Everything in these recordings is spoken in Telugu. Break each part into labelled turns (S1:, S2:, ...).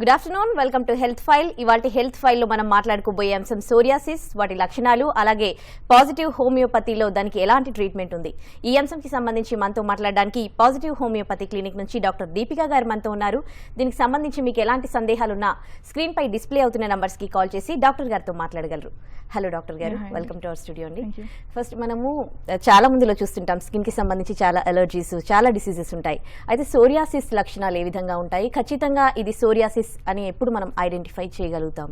S1: Good afternoon, welcome to health file. ఇవాళ హెల్త్ ఫైల్ లో మనం మాట్లాడుకోబోయే అంశం సోరియాసిస్, వాటి లక్షణాలు, అలాగే పాజిటివ్ హోమియోపతిలో దానికి ఎలాంటి ట్రీట్మెంట్ ఉంది. ఈ అంశంకి సంబంధించి మనతో మాట్లాడడానికి పాజిటివ్ హోమియోపతి క్లినిక్ నుంచి డాక్టర్ దీపిక గారు మనతో ఉన్నారు. దీనికి సంబంధించి మీకు ఎలాంటి సందేహాలున్నా స్క్రీన్ పై డిస్ప్లే అవుతున్న నంబర్స్ కి కాల్ చేసి డాక్టర్ గారితో మాట్లాడగలరు. హలో డాక్టర్ గారు, వెల్కమ్ టు అవర్ స్టూడియో అండి. ఫస్ట్ మనము చాలా మందిలో చూస్తుంటాం స్కిన్ కి సంబంధించి చాలా అలర్జీస్, చాలా డిసీజెస్ ఉంటాయి. అయితే సోరియాసిస్ లక్షణాలు ఏ విధంగా ఉంటాయి, ఖచ్చితంగా ఇది సోరియాసిస్ అని ఎప్పుడు మనం ఐడెంటిఫై చేయగలుగుతాం?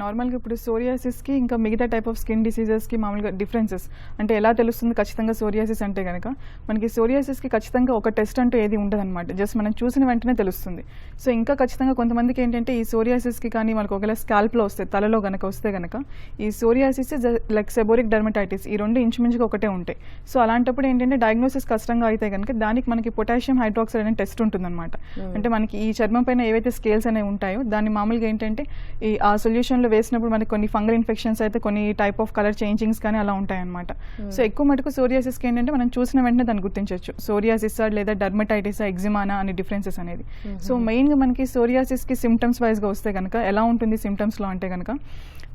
S2: నార్మల్గా ఇప్పుడు సోరియాసిస్కి ఇంకా మిగతా టైప్ ఆఫ్ స్కిన్ డిసీజెస్కి మామూలుగా డిఫరెన్సెస్ అంటే ఎలా తెలుస్తుంది ఖచ్చితంగా సోరియాసిస్ అంటే కనుక మనకి సోరియాసిస్కి ఖచ్చితంగా ఒక టెస్ట్ అంటూ ఏది ఉండదన్నమాట. జస్ట్ మనం చూసిన వెంటనే తెలుస్తుంది. సో ఇంకా ఖచ్చితంగా కొంతమందికి ఏంటంటే ఈ సోరియాసిస్కి కానీ మనకు ఒకవేళ స్కాల్ప్లో వస్తే, తలలో కనుక వస్తే కనుక ఈ సోరియాసిస్ లైక్ సెబోరిక్ డర్మటైటిస్, ఈ రెండు ఇంచుమించుగా ఒకటే ఉంటాయి. సో అలాంటప్పుడు ఏంటంటే డయాగ్నోసిస్ కష్టంగా అయితే కనుక దానికి మనకి పొటాషియం హైడ్రాక్సైడ్ అనే టెస్ట్ ఉంటుందన్నమాట. అంటే మనకి ఈ చర్మం పైన ఏవైతే స్కేల్స్ అనేవి ఉంటాయో దాన్ని మామూలుగా ఏంటంటే ఈ ఆ సొల్యూషన్లో వేసినప్పుడు మనకి కొన్ని ఫంగల్ ఇన్ఫెక్షన్స్ అయితే కొన్ని టైప్ ఆఫ్ కలర్ చేంజింగ్స్ కానీ అలా ఉంటాయన్నమాట. సో ఎక్కువ మటుకు సోరియాసిస్కి ఏంటంటే మనం చూసిన వెంటనే దాన్ని గుర్తించవచ్చు. సోరియాసిస్ లేదా డర్మటైటిస్, ఎగ్జిమానా అనే డిఫరెన్సెస్ అనేది. సో మెయిన్గా మనకి సోరియాసిస్కి సిమ్టమ్స్ వైజ్గా వస్తే కనుక ఎలా ఉంటుంది సిమ్టమ్స్లో అంటే కనుక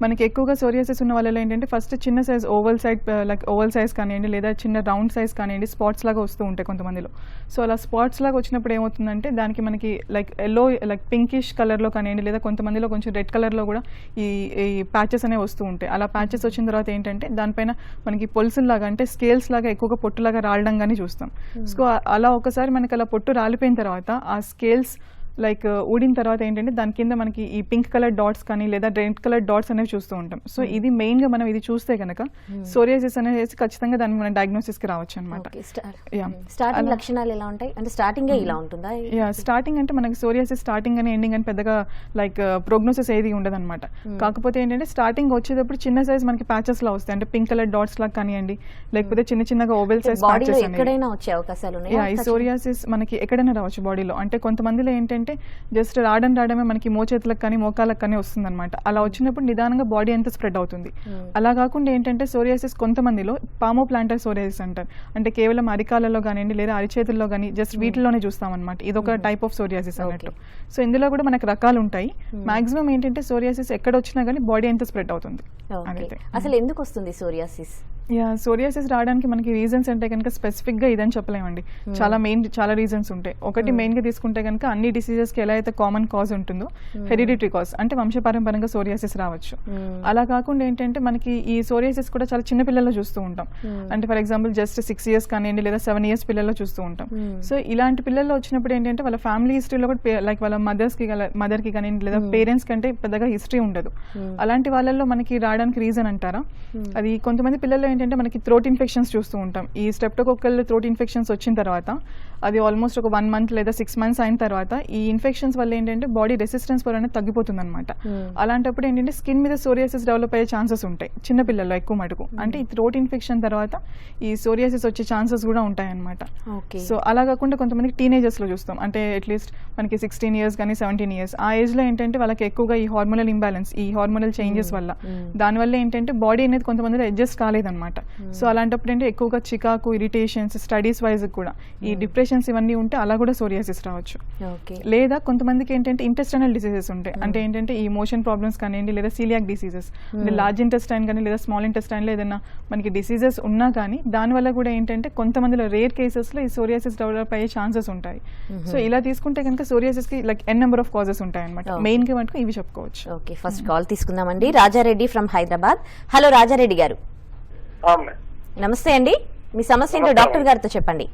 S2: మనకి ఎక్కువగా సోరియాసిస్ ఉన్న వాళ్ళలో ఏంటంటే ఫస్ట్ చిన్న సైజ్ ఓవల్ సైజ్ కానివ్వండి, లేదా చిన్న రౌండ్ సైజ్ కానివ్వండి, స్పాట్స్ లాగా వస్తూ ఉంటాయి కొంతమందిలో. సో అలా స్పాట్స్ లాగా వచ్చినప్పుడు ఏమవుతుందంటే దానికి మనకి ఎల్లో పింకిష్ కలర్లో కానివ్వండి, లేదా కొంతమందిలో కొంచెం రెడ్ కలర్లో కూడా ఈ ప్యాచెస్ అనేవి వస్తూ ఉంటాయి. అలా ప్యాచెస్ వచ్చిన తర్వాత ఏంటంటే దానిపైన మనకి పొలుసుల్లాగా అంటే స్కేల్స్ లాగా ఎక్కువగా పొట్టులాగా రాలడం కానీ చూస్తాం. సో అలా ఒకసారి మనకి అలా పొట్టు రాలిపోయిన తర్వాత ఆ స్కేల్స్ ఊడిన తర్వాత ఏంటంటే దాని కింద మనకి ఈ పింక్ కలర్ డాట్స్ కానీ లేదా రెడ్ కలర్ డాట్స్ అనేవి చూస్తూ ఉంటాం. సో ఇది మెయిన్గా మనం ఇది చూస్తే కనుక సోరియాసిస్ అనేది ఖచ్చితంగా దాన్ని మన డయాగ్నోసిస్కి రావచ్చు అనమాట.
S1: స్టార్టింగ్ లక్షణాలు ఎలా ఉంటాయి అంటే స్టార్టింగ్ ఇలా ఉంటుందా?
S2: స్టార్టింగ్ అంటే మనకి సోరియాసిస్ స్టార్టింగ్ అని ఎండింగ్ అని పెద్దగా ప్రోగ్నోసిస్ ఏది ఉండదు అనమాట. కాకపోతే ఏంటంటే స్టార్టింగ్ వచ్చేటప్పుడు చిన్న సైజ్ మనకి ప్యాచెస్ లా వస్తాయి, అంటే పింక్ కలర్ డాట్స్ లాగా కానివ్వండి, లేకపోతే చిన్న చిన్నగా ఓవెల్ సైజ్ ప్యాచెస్
S1: ఎక్కడైనా వచ్చే అవకాశాలు ఉన్నాయి.
S2: ఈ సోరియాసిస్ మనకి ఎక్కడైనా రావచ్చు బాడీలో. అంటే కొంతమందిలో ఏంటంటే జస్ట్ రావడమే మనకి మోచేతులకు కానీ మోకాలకు కానీ వస్తుంది అనమాట. అలా వచ్చినప్పుడు నిదానంగా బాడీ అంతా స్ప్రెడ్ అవుతుంది. అలా కాకుండా ఏంటంటే సోరియాసిస్ కొంతమందిలో పామో ప్లాంటర్ సోరియాసిస్ అంటారు. అంటే కేవలం అరికాలలో కానివ్వండి లేదా అరిచేతుల్లో కానీ జస్ట్ వీటిలోనే చూస్తాం అనమాట. ఇదొక టైప్ ఆఫ్ సోరియాసిస్ అన్నట్టు. సో ఇందులో కూడా మనకు రకాలు ఉంటాయి. మాక్సిమం ఏంటంటే సోరియాసిస్ ఎక్కడ వచ్చినా కానీ బాడీ అంతా స్ప్రెడ్ అవుతుంది.
S1: అసలు ఎందుకు వస్తుంది సోరియాసిస్?
S2: సోరియాసిస్ రావడానికి మనకి రీజన్స్ అంటే కనుక స్పెసిఫిక్గా ఇదని చెప్పలేమండి. చాలా రీజన్స్ ఉంటాయి. ఒకటి మెయిన్గా తీసుకుంటే కనుక అన్ని డిసీజెస్కి ఎలా అయితే కామన్ కాజ్ ఉంటుందో హెరిడిటరీ కాజ్ అంటే వంశపారంపరంగా సోరియాసిస్ రావచ్చు. అలా కాకుండా ఏంటంటే మనకి ఈ సోరియాసిస్ కూడా చాలా చిన్న పిల్లల్లో చూస్తూ ఉంటాం. అంటే ఫర్ ఎగ్జాంపుల్ జస్ట్ 6 years కానివ్వండి లేదా 7 years పిల్లల్లో చూస్తూ ఉంటాం. సో ఇలాంటి పిల్లల్లో వచ్చినప్పుడు ఏంటంటే వాళ్ళ ఫ్యామిలీ హిస్టరీలో కూడా వాళ్ళ మదర్కి కానివ్వండి లేదా పేరెంట్స్ కంటే పెద్దగా హిస్టరీ ఉండదు. అలాంటి వాళ్ళల్లో మనకి రావడానికి రీజన్ అంటారా, అది కొంతమంది పిల్లల్లో ఏంటంటే మనకి థ్రోట్ ఇన్ఫెక్షన్స్ చూస్తూ ఉంటాం. ఈ స్ట్రెప్టోకోకల్ థ్రోట్ ఇన్ఫెక్షన్స్ వచ్చిన తర్వాత అది ఆల్మోస్ట్ ఒక 1 month లేదా 6 months అయిన తర్వాత ఈ ఇన్ఫెక్షన్స్ వల్ల ఏంటంటే బాడీ రెసిస్టెన్స్ పవర్ అనేది తగ్గిపోతుంది అనమాట. అలాంటప్పుడు ఏంటంటే స్కిన్ మీద సోరియాసిస్ డెవలప్ అయ్యే ఛాన్సెస్ ఉంటాయి చిన్న పిల్లల్లో ఎక్కువ మటుకు. అంటే ఈ థ్రోట్ ఇన్ఫెక్షన్ తర్వాత ఈ సోరియాసిస్ వచ్చే ఛాన్సెస్ కూడా ఉంటాయి అనమాట. సో అలా కాకుండా కొంతమందికి టీనేజర్స్లో చూస్తాం. అంటే అట్లీస్ట్ మనకి 16 years కానీ 17 years ఆ ఏజ్లో ఏంటంటే వాళ్ళకి ఎక్కువగా ఈ హార్మోనల్ ఇంబ్యాలెన్స్, ఈ హార్మోనల్ చేంజెస్ వల్ల దానివల్ల ఏంటంటే బాడీ అనేది కొంతమంది అడ్జస్ట్ కాలేదన్నమాట. సో అలాంటప్పుడు ఏంటి ఎక్కువగా చికాకు, ఇరిటేషన్స్, స్టడీస్ వైజ్ కూడా ఈ డిప్రెషన్స్ ఇవన్నీ ఉంటే అలా కూడా సోరియాసిస్ రావచ్చు. లేదా కొంతమందికి ఏంటంటే ఇంటెస్టైనల్ డిసీజెస్ ఉంటాయి. అంటే ఏంటంటే ఈ మోషన్ ప్రాబ్లమ్స్ కానివ్వండి లేదా సీలియాక్ డిసీజెస్, అంటే లార్జ్ ఇంటెస్టైన్ కానీ లేదా స్మాల్ ఇంటెస్టైన్ లో ఏదైనా మనకి డిసీజెస్ ఉన్నా కానీ దానివల్ల కూడా ఏంటంటే కొంతమందిలో రేర్ కేసెస్ లో ఈ సోరియాసిస్ డెవలప్ అయ్యే ఛాన్సెస్ ఉంటాయి. సో ఇలా తీసుకుంటే కనుక సోరియాసిస్ కి ఎన్ నెంబర్ ఆఫ్ కాజెస్ ఉంటాయి అనమాట. మెయిన్ గా మటుకు ఇవి చెప్పుకోవచ్చు.
S1: ఓకే, ఫస్ట్ కాల్ తీసుకుందామండి. రాజారెడ్డి ఫ్రమ్ హైదరాబాద్. హలో రాజారెడ్డి గారు. నమస్తే అండి, మీ సమస్య ఏంటో డాక్టర్ గారితో చెప్పండి.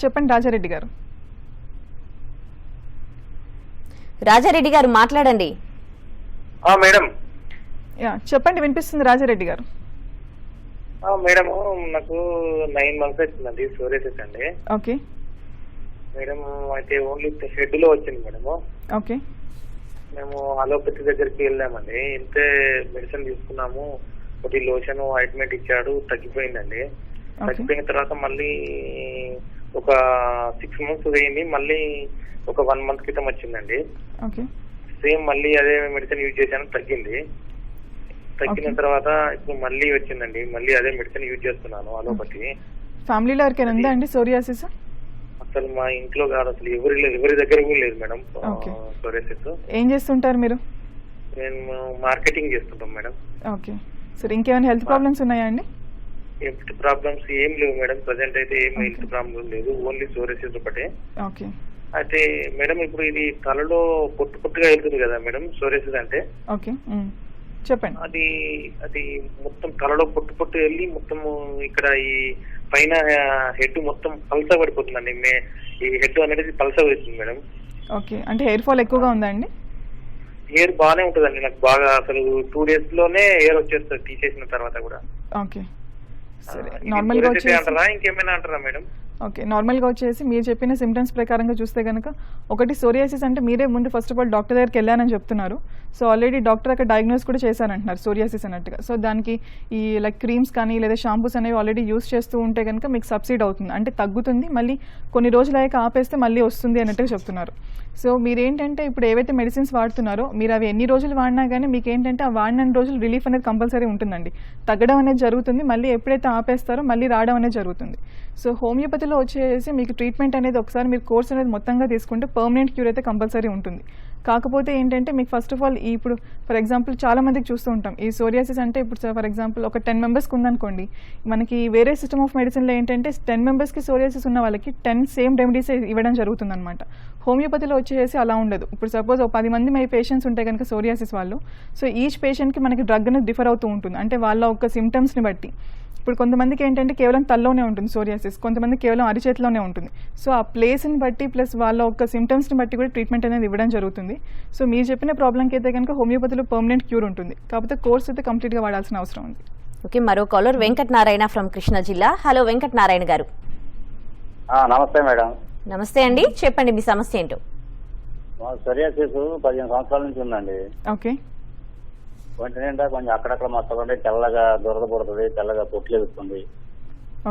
S2: చెప్పండి రాజారెడ్డి గారు.
S1: రాజారెడ్డి గారు మాట్లాడండి.
S2: చెప్పండి, వినిపిస్తుంది రాజారెడ్డి గారు.
S3: మేడం నాకు 9 months వచ్చిందండి సోరియాసిస్ అండి.
S2: ఓకే
S3: మేడం, అయితే ఓన్లీ హెడ్ లో వచ్చింది మేడం.
S2: ఓకే,
S3: మేము అలోపతి దగ్గరికి వెళ్ళామండి. ఇంతే మెడిసిన్ తీసుకున్నాము, ఒకటి లోషన్ ఆయింట్మెంట్ ఇచ్చాడు, తగ్గిపోయిందండి. తగ్గిపోయిన తర్వాత మళ్ళీ ఒక 6 months అయింది, మళ్ళీ ఒక 1 month క్రితం వచ్చిందండి. సేమ్ మళ్ళీ అదే మెడిసిన్ యూజ్ చేశాను, తగ్గింది. తగ్గిన తర్వాత ఇప్పుడు మళ్ళీ వచ్చిందండి, మళ్ళీ అదే మెడిసిన్ యూజ్ చేస్తున్నాను అలోపతి.
S2: ఫ్యామిలీలో ఎవరికైనా ఉందా అండి సోరియాసిస్?
S3: అసలు మా ఇంట్లో కాదు, అసలు ఎవరి దగ్గర కూడా లేదు మేడం
S2: Okay.
S3: సోరియాసిస్.
S2: ఏం చేస్తుంటారు మీరు?
S3: నేను మార్కెటింగ్ చేస్తుంటాం మేడం.
S2: ఓకే. సరే, ఇంకేమైనా హెల్త్ ప్రాబ్లమ్స్ ఉన్నాయా అండి?
S3: హెల్త్ ప్రాబ్లమ్స్ ఏం లేవు మేడం, ప్రజెంట్ అయితే ఏం హెల్త్ ప్రాబ్లం లేదు, ఓన్లీ సోరియాసిస్ ఒకటే.
S2: ఓకే.
S3: అయితే మేడం ఇప్పుడు ఇది తలలో పొట్టుగా వెళ్తుంది కదా మేడం సోరియాసిస్ అంటే.
S2: ఓకే, చెప్పండి.
S3: అది మొత్తం తలలో పొట్టు వెళ్ళి మొత్తం ఇక్కడ ఈ పైన హెడ్ మొత్తం పల్స పడిపోతుందండి. ఈ హెడ్ అనేది పల్స పడుతుంది మేడం.
S2: ఓకే, అంటే హెయిర్ ఫాల్ ఎక్కువగా ఉందా అండి?
S3: హెయిర్ బాగానే ఉంటుందండి నాకు, బాగా అసలు 2 days లోనే హెయిర్ వచ్చేస్తుంది తీసేసిన తర్వాత కూడా.
S2: ఓకే, సరే. నార్మల్గా
S3: అంటారా ఇంకేమైనా అంటారా మేడం?
S2: ఓకే, నార్మల్గా వచ్చేసి మీరు చెప్పిన సిమ్టమ్స్ ప్రకారంగా చూస్తే కనుక ఒకటి సోరియాసిస్ అంటే మీరే ముందు ఫస్ట్ ఆఫ్ ఆల్ డాక్టర్ దగ్గరికి వెళ్ళానని చెప్తున్నారు. సో ఆల్రెడీ డాక్టర్ అక్కడ డయాగ్నోస్ కూడా చేశారంటున్నారు సోరియాసిస్ అన్నట్టుగా. సో దానికి ఈ లైక్ క్రీమ్స్ కానీ లేదా షాంపూస్ అనేవి ఆల్రెడీ యూస్ చేస్తూ ఉంటే కనుక మీకు సబ్సిడ్ అవుతుంది, అంటే తగ్గుతుంది, మళ్ళీ కొన్ని రోజులు అయ్యాక ఆపేస్తే మళ్ళీ వస్తుంది అన్నట్టుగా చెప్తున్నారు. సో మీరేంటంటే ఇప్పుడు ఏవైతే మెడిసిన్స్ వాడుతున్నారో మీరు అవి ఎన్ని రోజులు వాడినా కానీ మీకు ఏంటంటే ఆ వాడిన రోజులు రిలీఫ్ అనేది కంపల్సరీ ఉంటుందండి, తగ్గడం అనేది జరుగుతుంది, మళ్ళీ ఎప్పుడైతే ఆపేస్తారో మళ్ళీ రావడం అనేది జరుగుతుంది. సో హోమియోపతిలో వచ్చేసి మీకు ట్రీట్మెంట్ అనేది ఒకసారి మీరు కోర్స్ అనేది మొత్తంగా తీసుకుంటే పర్మనెంట్ క్యూర్ అయితే కంపల్సరీ ఉంటుంది. కాకపోతే ఏంటంటే మీకు ఫస్ట్ ఆఫ్ ఆల్ ఇప్పుడు ఫర్ ఎగ్జాంపుల్ చాలా మందికి చూస్తూ ఉంటాం ఈ సోరియాసిస్ అంటే ఇప్పుడు ఫర్ ఎగ్జాంపుల్ ఒక 10 members ఉందనుకోండి, మనకి వేరే సిస్టమ్ ఆఫ్ మెడిసిన్లో ఏంటంటే 10 members సోరియాసిస్ ఉన్న వాళ్ళకి 10 సేమ్ రెమెడీస్ ఇవ్వడం జరుగుతుందన్నమాట. హోమియోపతిలో వచ్చేసి అలా ఉండదు. ఇప్పుడు సపోజ్ ఒక 10 మంది పేషెంట్స్ ఉంటే కనుక సోరియాసిస్ వాళ్ళు, సో ఈచ్ పేషెంట్కి మనకి డ్రగ్ అనేది డిఫర్ అవుతూ ఉంటుంది, అంటే వాళ్ళ ఒక సిమ్టమ్స్ని బట్టి. ఇప్పుడు కొంతమందికి ఏంటంటే కేవలం తల్లోనే ఉంటుంది సోరియాసిస్, కొంతమంది కేవలం అరిచేతిలోనే ఉంటుంది. సో ఆ ప్లేస్ని బట్టి ప్లస్ వాళ్ళ ఒక సిమ్టమ్స్ని బట్టి కూడా ట్రీట్మెంట్ అనేది ఇవ్వడం జరుగుతుంది. సో మీరు చెప్పిన ప్రాబ్లంకి అయితే కనుక హోమియోపతిలో పర్మనెంట్ క్యూర్ ఉంటుంది, కాకపోతే కోర్స్ అయితే కంప్లీట్గా వాడాల్సిన అవసరం ఉంది.
S1: ఓకే, మరో కాలర్ వెంకట్ నారాయణ ఫ్రమ్ కృష్ణా జిల్లా. హలో వెంకట్ నారాయణ గారు.
S4: నమస్తే మేడం.
S1: నమస్తే అండి, చెప్పండి మీ సమస్య ఏంటో.
S4: సోరియాసిస్ 15 సంవత్సరాల నుంచి ఉందండి.
S2: ఓకే.
S4: ఒంటి నిండా కొంచెం అక్కడక్కడ మొత్తం తెల్లగా దురద పడుతుంది, తెల్లగా పొట్లు ఎదుగుతుంది.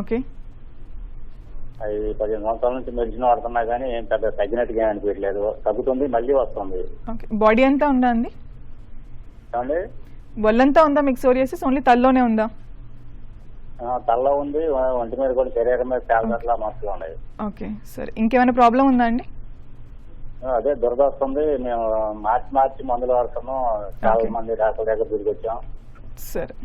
S2: ఓకే.
S4: అది 15 సంవత్సరాల నుంచి మెడిసిన్ వాడుతున్నా కానీ ఏం పెద్ద తగ్గినట్టుగా ఏం అనిపించలేదు, తగ్గుతుంది మళ్ళీ వస్తుంది.
S2: ఓకే, బాడీ అంతా ఉందా అండి?
S4: ఏమండి,
S2: ఒళ్ళంతా ఉందా మీకు సోరియాసిస్, ఓన్లీ తల్లోనే ఉందా?
S4: తల్ల ఉంది, ఒంటి మీద కూడా శరీరం మీద చాలా మస్తుగా ఉన్నాయి.
S2: ఓకే, సరే. ఇంకేమైనా ప్రాబ్లం ఉందా అండి?
S4: అదే దురద వస్తుంది, మేము మార్చి మందులు వాడుతున్నాం, చాలా మంది డాక్టర్ దగ్గర తిరిగి వచ్చాం.
S2: సరే,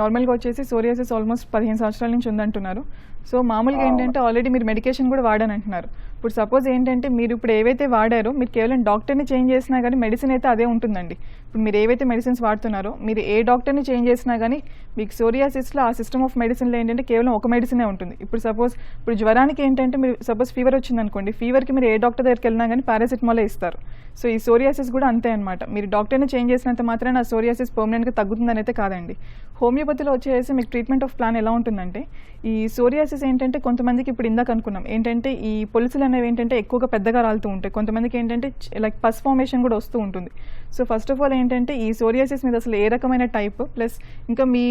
S2: నార్మల్గా వచ్చేసి సోరియాసిస్ ఆల్మోస్ట్ 15 సంవత్సరాల నుంచి ఉందంటున్నారు. సో మామూలుగా ఏంటంటే ఆల్రెడీ మీరు మెడికేషన్ కూడా వాడానంటున్నారు. ఇప్పుడు సపోజ్ ఏంటంటే మీరు ఇప్పుడు ఏవైతే వాడారో మీరు కేవలం డాక్టర్ని చేంజ్ చేసినా కానీ మెడిసిన్ అయితే అదే ఉంటుందండి. ఇప్పుడు మీరు ఏవైతే మెడిసిన్స్ వాడుతున్నారో మీరు ఏ డాక్టర్ని చేంజ్ చేసినా కానీ మీకు సోరియాసిస్లో ఆ సిస్టమ్ ఆఫ్ మెడిసిన్లో ఏంటంటే కేవలం ఒక మెడిసినే ఉంటుంది. ఇప్పుడు సపోజ్ ఇప్పుడు జ్వరానికి ఏంటంటే మీరు సపోజ్ ఫీవర్ వచ్చిందనుకోండి, ఫీవర్కి మీరు ఏ డాక్టర్ దగ్గరికి వెళ్ళినా కానీ పారాసిటమాలే ఇస్తారు. సో ఈ సోరియాసిస్ కూడా అంతే అనమాట, మీరు డాక్టర్ని చేంజ్ చేసినంత మాత్రాన ఆ సోరియాసిస్ పర్మనెంట్గా తగ్గుతుందని అయితే కాదండి. హోమియోపతిలో వచ్చేసి మీకు ట్రీట్మెంట్ ఆఫ్ ప్లాన్ ఎలా ఉంటుందంటే ఈ సోరియాసిస్ ఏంటంటే కొంతమందికి ఇప్పుడు ఇందాక అనుకున్నాం ఏంటంటే ఈ పొలుసులు అనేవి ఏంటంటే ఎక్కువగా పెద్దగా రాలుతూ ఉంటాయి, కొంతమందికి ఏంటంటే లైక్ పస్ ఫార్మేషన్ కూడా వస్తూ ఉంటుంది. సో ఫస్ట్ ఆఫ్ ఆల్ ఏంటంటే ఈ సోరియాసిస్ మీద అసలు ఏ రకమైన టైప్ ప్లస్ ఇంకా మీ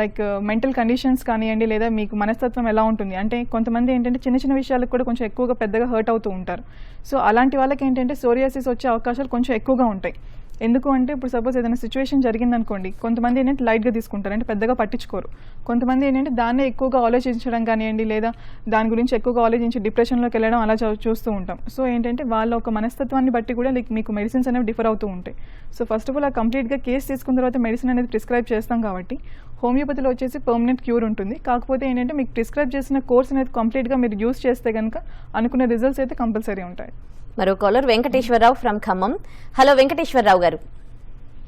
S2: లైక్ మెంటల్ కండిషన్స్ కానివ్వండి లేదా మీకు మనస్తత్వం ఎలా ఉంటుంది, అంటే కొంతమంది ఏంటంటే చిన్న చిన్న విషయాలకు కూడా కొంచెం ఎక్కువగా పెద్దగా హర్ట్ అవుతూ ఉంటారు. సో అలాంటి వాళ్ళకి ఏంటంటే సోరియాసిస్ వచ్చే అవకాశాలు కొంచెం ఎక్కువగా ఉంటాయి. ఎందుకు అంటే ఇప్పుడు సపోజ్ ఏదైనా సిచ్యువేషన్ జరిగిందనుకోండి, కొంతమంది ఏంటంటే లైట్గా తీసుకుంటారు, అంటే పెద్దగా పట్టించుకోరు. కొంతమంది ఏంటంటే దాన్నే ఎక్కువగా ఆలోచించడం కానివ్వండి లేదా దాని గురించి ఎక్కువగా ఆలోచించి డిప్రెషన్లోకి వెళ్ళడం అలా చూస్తూ ఉంటాం. సో ఏంటంటే వాళ్ళ ఒక మనస్తత్వాన్ని బట్టి కూడా లైక్ మీకు మెడిసిన్స్ అనేవి డిఫర్ అవుతూ ఉంటాయి. సో ఫస్ట్ ఆఫ్ ఆల్ ఆ కంప్లీట్గా కేసు తీసుకున్న తర్వాత మెడిసిన్ అనేది ప్రిస్క్రైబ్ చేస్తాం కాబట్టి హోమియోపతిలో వచ్చేసి పర్మనెంట్ క్యూర్ ఉంటుంది. కాకపోతే ఏంటంటే మీకు ప్రిస్క్రైబ్ చేసిన కోర్స్ అనేది కంప్లీట్గా మీరు యూస్ చేస్తే కనుక అనుకునే రిజల్ట్స్ అయితే కంపల్సరీ ఉంటాయి.
S1: మరో caller Venkateswararao from Khammam. Hello Venkateswararao garu.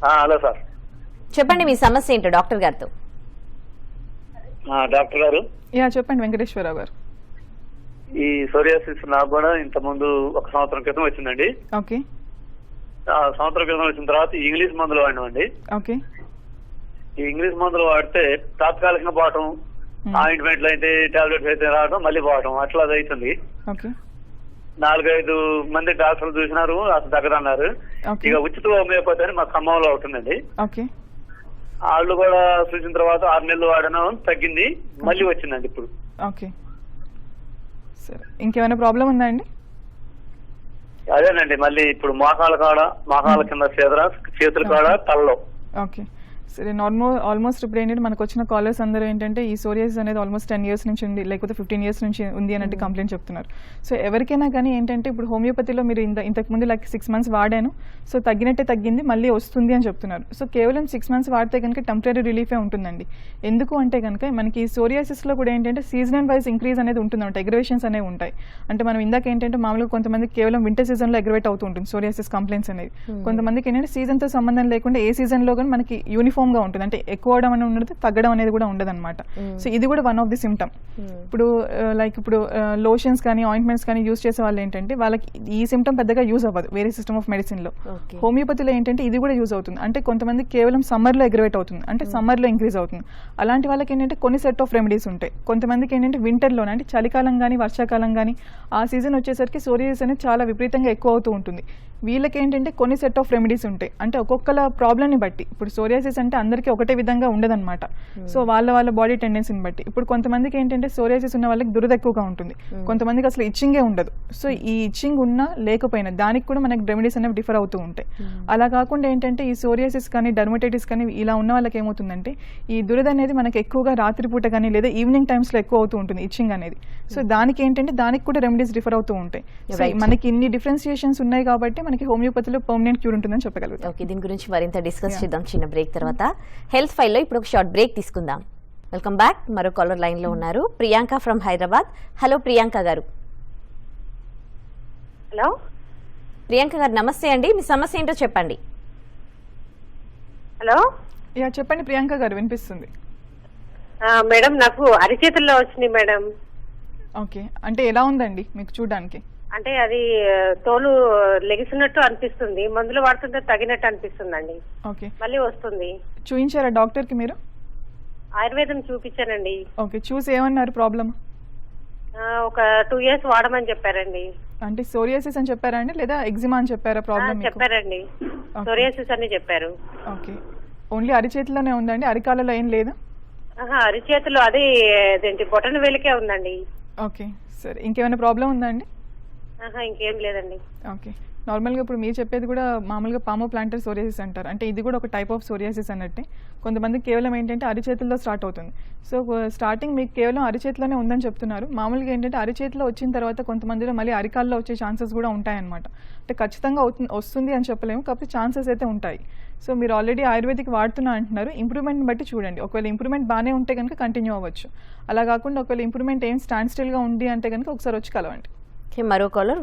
S4: Hello sir,
S1: చెప్పండి మీ సమస్య ఏంటో డాక్టర్ గారితో.
S4: డాక్టర్ గారు.
S2: చెప్పండి వెంకటేశ్వరరావు గారు.
S4: ఈ సోరియాసిస్ నాకు కూడా ఇంత ముందు 1 సంవత్సరం క్రితం వచ్చిందండి.
S2: ఓకే.
S4: సంవత్సరం క్రితం వచ్చిన తర్వాత ఇంగ్లీష్ మందులు వాడినామండి.
S2: ఓకే.
S4: ఈ ఇంగ్లీష్ మందులు వాడితే తాత్కాలికంగా పోవటం, ఆయింట్మెంట్లు అయితే టాబ్లెట్స్ అయితే రావడం మళ్ళీ పోవటం అట్లా అవుతుంది.
S2: ఓకే.
S4: 4-5 మంది డాక్టర్లు చూసినారు, అసలు తగ్గదన్నారు. ఇక ఉచిత హోమియోపతి అని మా ఖమ్మంలో అవుతుందండి.
S2: ఓకే.
S4: వాళ్ళు కూడా చూసిన తర్వాత 6 నెలలు వాడడం తగ్గింది, మళ్ళీ వచ్చిందండి ఇప్పుడు.
S2: ఓకే, సరే. ఇంకేమైనా ప్రాబ్లం ఉందా అండి?
S4: అదేనండి, మళ్ళీ ఇప్పుడు మోకాల కింద చేతుల కాడ తలలో.
S2: ఓకే. సరే ఆల్మోస్ట్ ఇప్పుడు ఏంటంటే మనకు వచ్చిన కాలర్స్ అందరూ ఏంటంటే ఈ సోరియాసిస్ అనేది ఆల్మోస్ట్ 10 years నుంచి ఉంది, లేకపోతే 15 years నుంచి ఉంది అన్నట్టు కంప్లైంట్ చెప్తున్నారు. సో ఎవరికైనా కానీ ఏంటంటే ఇప్పుడు హోమియోపతిలో మీరు ఇంతకుముందు లైక్ 6 months వాడాను, సో తగ్గినట్టే తగ్గింది, మళ్ళీ వస్తుంది అని చెప్తున్నారు. సో కేవలం 6 months వాడితే కనుక టెంపరీ రిలీఫే ఉంటుందండి. ఎందుకు అంటే కనుక మనకి ఈ సోరియాసిస్లో కూడా ఏంటంటే సీజనల్ వైజ్ ఇంక్రీజ్ అనేది ఉంటుందంట, ఎగ్రవేషన్స్ అనేవి ఉంటాయి. అంటే మనం ఇందాక ఏంటంటే మామూలుగా కొంతమందికి కేవలం వింటర్ సీజన్లో ఎగ్రవేట్ అవుతూ ఉంటుంది సోరియాసిస్ కంప్లైంట్స్ అనేవి. కొంతమందికి ఏంటంటే సీజన్తో సంబంధం లేకుండా ఏ సీజన్లో కానీ మనకి యూనిఫామ్గా ఉంటుంది, అంటే ఎక్కువ అవడం అనేది ఉండదు, తగ్గడం అనేది కూడా ఉండదు అనమాట. సో ఇది కూడా వన్ ఆఫ్ ది సిమ్టమ్. ఇప్పుడు లైక్ ఇప్పుడు లోషన్స్ కానీ ఆయింట్మెంట్స్ కానీ యూస్ చేసే వాళ్ళు ఏంటంటే వాళ్ళకి ఈ సిమ్టమ్ పెద్దగా యూజ్ అవ్వదు వేరే సిస్టమ్ ఆఫ్ మెడిసిన్లో. హోమియోపతిలో ఏంటంటే ఇది కూడా యూజ్ అవుతుంది. అంటే కొంతమంది కేవలం సమ్మర్లో ఎగ్రవేట్ అవుతుంది, అంటే సమ్మర్లో ఇంక్రీజ్ అవుతుంది. అలాంటి వాళ్ళకి ఏంటంటే కొన్ని సెట్ ఆఫ్ రెమెడీస్ ఉంటాయి. కొంతమందికి ఏంటంటే వింటర్లోనే అంటే చలికాలం కానీ వర్షాకాలం కానీ ఆ సీజన్ వచ్చేసరికి సోరియాసిస్ అనేది చాలా విపరీతంగా ఎక్కువ అవుతూ ఉంటుంది. వీళ్ళకి ఏంటంటే కొన్ని సెట్ ఆఫ్ రెమెడీస్ ఉంటాయి. అంటే ఒక్కొక్కల ప్రాబ్లమ్ని బట్టి, ఇప్పుడు సోరియాసిస్ అంటే అందరికీ ఒకటే విధంగా ఉండదన్నమాట. సో వాళ్ళ బాడీ టెండెన్సీని బట్టి ఇప్పుడు కొంతమందికి ఏంటంటే సోరియాసిస్ ఉన్న వాళ్ళకి దురద ఎక్కువగా ఉంటుంది, కొంతమందికి అసలు ఇచ్చింగే ఉండదు. సో ఈ ఇచ్చింగ్ ఉన్నా లేకపోయినా దానికి కూడా మనకి రెమెడీస్ అనేవి డిఫర్ అవుతూ ఉంటాయి. అలా కాకుండా ఏంటంటే ఈ సోరియాసిస్ కానీ డర్మటైటిస్ కానీ ఇలా ఉన్న వాళ్ళకి ఏమవుతుందంటే ఈ దురద అనేది మనకి ఎక్కువగా రాత్రిపూట కానీ లేదా ఈవినింగ్ టైమ్స్లో ఎక్కువ అవుతూ ఉంటుంది ఇచ్చింగ్ అనేది. సో దానికి ఏంటంటే దానికి కూడా రెమెడీస్ డిఫర్ అవుతూ ఉంటాయి. సో మనకి ఇన్ని డిఫరెన్షియేషన్స్ ఉన్నాయి కాబట్టి మనకి హోమియోపతిలో పర్మనెంట్ క్యూర్ ఉంటుందని చెప్పగలుగుతాం.
S1: ఓకే, దీని గురించి మరింత డిస్కస్ చేద్దాం చిన్న బ్రేక్ తర్వాత. హెల్త్ ఫైల్లో ఇప్పుడు ఒక షార్ట్ బ్రేక్ తీసుకుందాం. Welcome back. మరో కాలర్ లైన్ లో ఉన్నారు, ప్రియాంక ఫ్రమ్ హైదరాబాద్. హలో ప్రియాంక గారు.
S5: హలో
S1: ప్రియాంక గారు నమస్తే అండి, మీ సమస్య ఏంటో చెప్పండి.
S5: హలో
S2: యా చెప్పండి ప్రియాంక గారు, వినిపిస్తుంది.
S5: మేడం నాకు అరిచేతుల్లో వచ్చింది మేడం.
S2: ఓకే, అంటే ఎలా ఉందండి మీకు చూడడానికి?
S5: అంటే అది తోలు లెగిసినట్టు అనిపిస్తుంది, మందులు వాడుతుంటే తగినట్టు అనిపిస్తుందండి.
S2: ఓకే,
S5: మళ్ళీ వస్తుంది.
S2: చూపించారా డాక్టర్కి మీరు?
S5: ఆయుర్వేదం చూపించానండి.
S2: ఓకే, చూసి ఏమన్నారు ప్రాబ్లమ్?
S5: ఒక 2 years వాడమని చెప్పారండి.
S2: అంటే సోరియాసిస్ అని చెప్పారా అండి లేదా ఎగ్జిమా అని చెప్పారా ప్రాబ్లమ్?
S5: చెప్పారండి, సోరియాసిస్ అని చెప్పారు.
S2: ఓకే, ఓన్లీ అరిచేతిలోనే ఉందండి, అరికాలలో ఏం లేదా?
S5: అరిచేతులు అది అదేంటి బొటన వేలికే ఉందండి.
S2: ఓకే సరే, ఇంకేమైనా ప్రాబ్లం ఉందా అండి?
S5: ఇంకేం లేదండి.
S2: ఓకే, నార్మల్గా ఇప్పుడు మీరు చెప్పేది కూడా మామూలుగా పామో ప్లాంటర్ సోరియాసిస్ అంటారు. అంటే ఇది కూడా ఒక టైప్ ఆఫ్ సోరియాసిస్ అన్నట్టే. కొంతమందికి కేవలం ఏంటంటే అరిచేతుల్లో స్టార్ట్ అవుతుంది. సో స్టార్టింగ్ మీకు కేవలం అరిచేతిలోనే ఉందని చెప్తున్నారు. మామూలుగా ఏంటంటే అరిచేతిలో వచ్చిన తర్వాత కొంతమందిలో మళ్ళీ అరికాల్లో వచ్చే ఛాన్సెస్ కూడా ఉంటాయన్నమాట. అంటే ఖచ్చితంగా వస్తుంది అని చెప్పలేము, కాకపోతే ఛాన్సెస్ అయితే ఉంటాయి. సో మీరు ఆల్రెడీ ఆయుర్వేదిక్ వాడుతున్నా అంటున్నారు, ఇంప్రూవ్మెంట్ని బట్టి చూడండి. ఒకవేళ ఇంప్రూవ్మెంట్ బాగానే ఉంటే కనుక కంటిన్యూ అవ్వచ్చు. అలా కాకుండా ఒకవేళ ఇంప్రూవ్మెంట్ ఏం స్టాండ్ స్టిల్గా ఉంది అంటే కనుక ఒకసారి వచ్చి కలవండి.
S1: మరో కాలర్